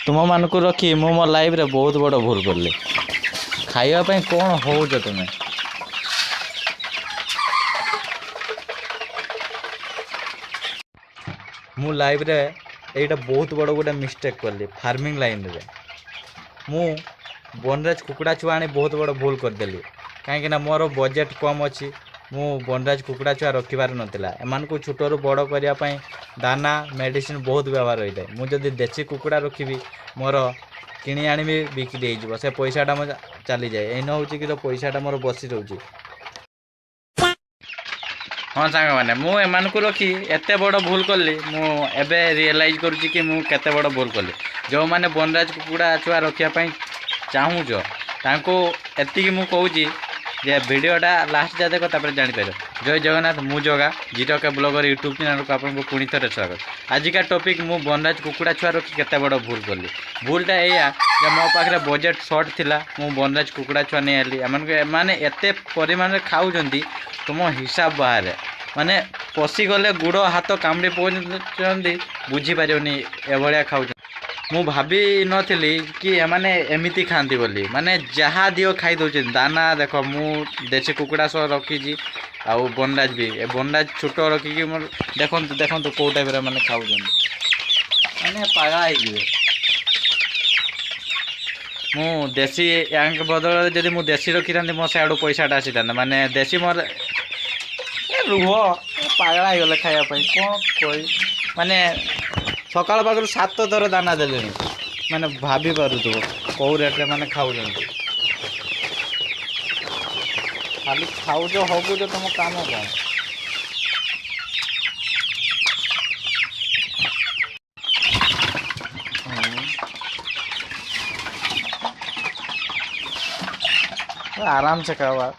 तुम मान को रखी मु मो लाइफ रे बहुत बड़ भूल करली खाइबा कौन हो तुम्हें मु लाइफ रे एटा बहुत बड़ गोटे मिस्टेक करली फार्मिंग लाइन रे मु बनराज कुकुड़ा छुआ आनी बहुत बड़ भूल करदेली कहीं मोर बजेट कम अच्छी मु बनराज कुकुड़ा छुआ रखिबार नथिला एमान को छोटरू बड़ करने दाना मेडिसिन बहुत व्यवहार होता है मुझे देसी कुकुड़ा रखी मोर किणी आनी बिक्री हो से पैसाटा मो चली जाए एन हूँ कि पैसाटा मोर बसी रोचे हाँ सांग मैंने मुझे रखी एत बड़ भूल कली मुझे रियलाइज करुच्ची कि मुझे बड़ भूल कली जो मैंने बनराज कुकुड़ा छुआ रखापी चाहूच तांको एतिकी मु कहूँ जे वीडियोटा लास्ट जा देखो तापर जापर जय जगन्नाथ मु जगा जीरो के ब्लॉगर यूट्यूब चैनल को आपको पुणी थे स्वागत आजिका टॉपिक मु बनराज कुकुड़ा छुआ रखी केते बड़ भूल कली भूलटा या मो पाखे बजेट सर्ट थिला मु बनराज कुकुड़ा छुआ नहीं आली माने एते परिमाण रे खाउजंती तुम हिसाब बाहर माने पशिगले गुड़ हाथ कामड़ी पहुँचती बुझीपारनी एभलिया खाऊ मु भाभी नथिली कि एमाने एमिति खाती बोली माने जहाँ दियो खाई दौर दाना देख मु देसी कुकुड़ा सह रखी आउ बनराज भी बनराज छोट रखिकी मोर देखो देखो कौ टाइप मैंने खाऊ माने पागला हो मु देसी यांक बदल जब मु देसी रखी था मो सियाड़ू पैसाटा आसी था माने देसी मोर रुह पागला हो गले खायापी कौन कह माने सकाल पाखु 7 थर दाना देले माने भाभी पारुथ्व कौ रेट मैंने खाऊ खाली खाऊज हगुज तुम काम कौन आराम से खावा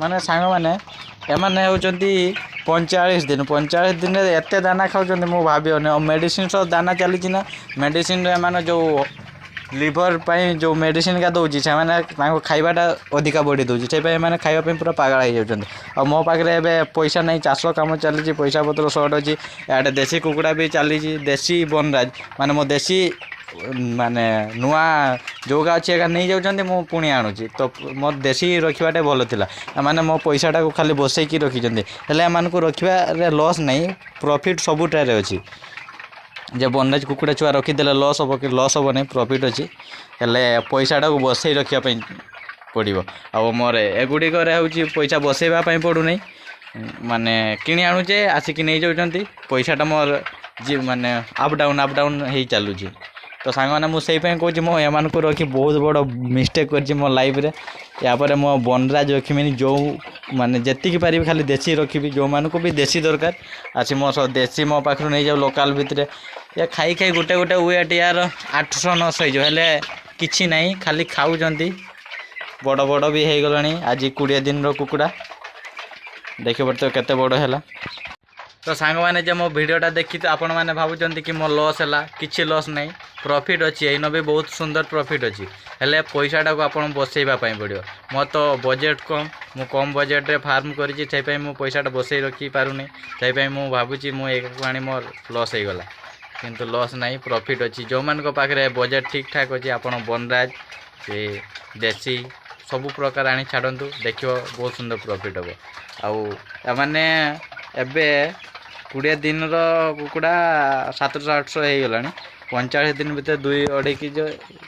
माने सांग माने एमाने होचंती 45 दिन एत दाना खाऊँ मु भाभी मेडिसिन सब दाना चली ना मेडिसिन मान जो लिवर पाई जो मेडिसिन का दौर से खाइबाटा अधिका बढ़ी दूसरी से मैंने खाइबा पूरा पागल हो जाती और मो पाखे एवं पैसा नहीं चाष कम चली पैसा पतर सर्ट अच्छी इे देसी कुकुड़ा भी चली देसी बनराज माने मो देसी माने नुआ जोगा अच्छी एका नहीं जाऊँ मु पुणी आणुची तो मो देसी रखिबाटे भल थिला माने मो पैसाटा को खाली बसैकी रखिछन्ती हेले एमान को रखिबारे लॉस नहीं प्रॉफिट सबुटारे अछि जे बनराज कुकुड़ा छुआ रखीदेले लॉस हम कि लॉस हम नहीं प्रॉफिट अच्छी हेले पैसाटा को बसई रखापी पड़ो आ मोर एगुड़िक पैसा बसैवाई पड़ूनी माने किणी आणुचे आसिक नहीं जाऊँ पैसाटा मोर जी माने अप डाउन हो चलुची तो सांग मैंने मुझे कहूँ मो एम को रखी बहुत बड़ मिस्टेक कर मो लाइफ रे यापर मो बनराज रखी जो माने जी पारि खाली देसी रखी जो मानक भी देसी दरकार आसी मो देसी मो पाखु नहीं जाओ लोकाल भितर या खाई खाई गोटे गोटे वेट यार 800 900 हेले किछि नहीं खाली खाऊँच बड़ बड़ भी हो गलानी आज 20 दिन रो कुकुड़ा देख पड़ते केते बड़ है तो सांग मैंने जब मो वीडियोटा देखी तो आपण मैंने भावुं कि मो लॉस है किसी लॉस नहीं प्रॉफिट अच्छी एन भी बहुत सुंदर प्रॉफिट अच्छी हेले पैसाटा को आपन बसैवाई पड़ो मो तो बजेट कम बजेट रे फार्म करी मु पैसाटा बसई रखी पारुनी से मु भावुची मु एक आनी मोर लॉस हो गला किंतु लॉस नहीं प्रॉफिट अच्छी जो मान पाखे बजेट ठीक ठाक अच्छी आपन बनराज से देसी सबु प्रकार आनी छाड़ू देखियो बहुत सुंदर प्रॉफिट हम आउ माने एबे 20 दिन कुकुड़ा 700 800 हो गला 45 दिन भर 2-2.5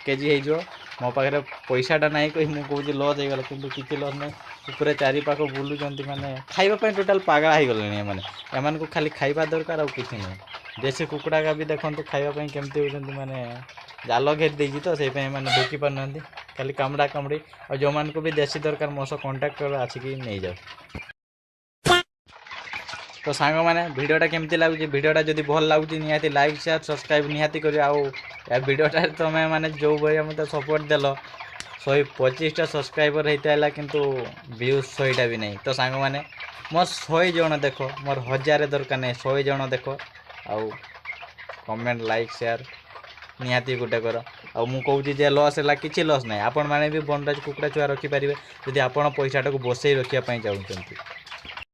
केजी हो मो पाखे पैसाटा ना कही मुझे कहूँ लॉस हो गला कि किसी लॉस ना पूरा चारि पाख बुलूँ माने खाइबापी टोटाल पागल हो गले मैंने एमान को खाली खाइबा दरकार और किसी नहीं देसी कुकुड़ा का भी देखो खाइबापी केमती होती माने जाल घेर देगी तो से मैंने ढुकी पारना खाली कामड़ा कामड़ी और जो मान को भी देसी दरकार मो सह कंटाक्ट कर आसिक नहीं जाओ तो सांग मैंने वीडियोटा केमती लगुच वीडियोटा जब भल लगुच निहाती लाइक शेयर सब्सक्राइब निहाती कर वीडियोटा तुम्हें माने जो भाई मत सपोर्ट देल 125टा सब्सक्राइबर होता है किंतु व्यूज 100टा भी नहीं तो सांग मैंने मोर 100 जन देख मोर 1000 दरकार नहीं 100 जन देख आउ कमेंट लाइक शेयर निहाती गोटे कर आ मु कहूँ जे लॉस है किसी लॉस नहीं आपण मैंने भी बनराज कुकुड़ा छुआ रखिपारे जदि आप पैसाटा को बसई रखापी चाहते